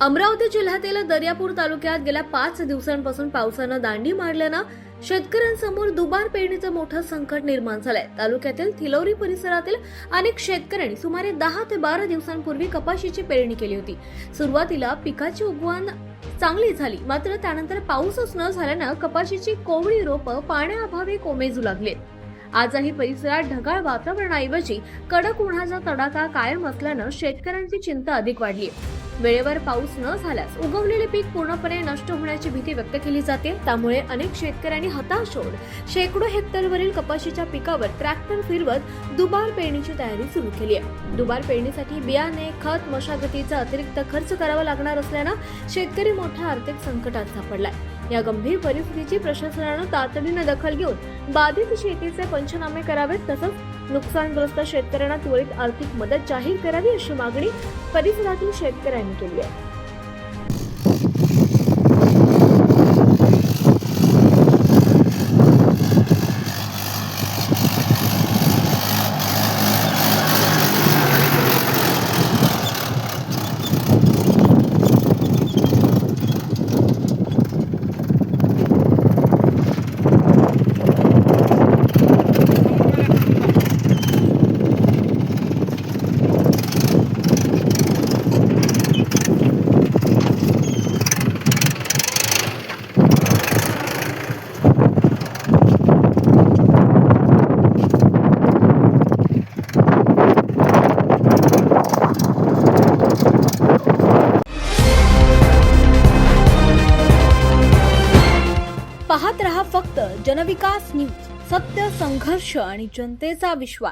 अमरावती जिल्ह्यातील दर्यापूर तालुक्यात गेल्या 5 दिवसांपासून पावसानं दांडी मारल्यानं शेतकऱ्यांसमोर दुबार पेरणीचं मोठं संकट निर्माण झालंय। तालुक्यातील थिलोरी परिसरातील अनेक शेतकऱ्यांनी सुमारे 10 ते 12 दिवसांपूर्वी कपाशीची पेरणी केली होती। सुरुवातीला पिकाची उगवण चांगली झाली, मात्र त्यानंतर पाऊसच न झाल्यानं कपाशीची कोवळी रोपं पाण्याअभावी कोमेजू लागली। आजही परिसरात ढगाळ वातावरणाऐवजी कडक उन्हाचा तडाखा कायम असल्यानं शेतकऱ्यांची चिंता अधिक वाढली। वेळेवर पाऊस न झाल्यास उगवलेले पीक पूर्णपणे नष्ट होण्याची भीती व्यक्त केली जाते। त्यामुळे अनेक शेतकऱ्यांनी हताश होऊन शेकडो हेक्टरवरील कपाशीच्या पिकावर ट्रॅक्टर फिरवत दुबार पेरणीची तयारी सुरू केली आहे। दुबार पेरणीसाठी बियाणे, खत, मशागतीचा अतिरिक्त खर्च करावा लागणार असल्यानं शेतकरी मोठ्या आर्थिक संकटात सापडलाय। या गंभीर परिस्थितीची प्रशासनानं तातडीने दखल घेऊन बाधित शेतीचे पंचनामे करावेत, तसंच नुकसानग्रस्त शेतकऱ्यांना त्वरित आर्थिक मदत जाहीर करावी अशी मागणी परिसरातील शेतकऱ्यांनी केली आहे। पाहत रहा फक्त जनविकास न्यूज, सत्य, संघर्ष आणि जनतेचा विश्वास।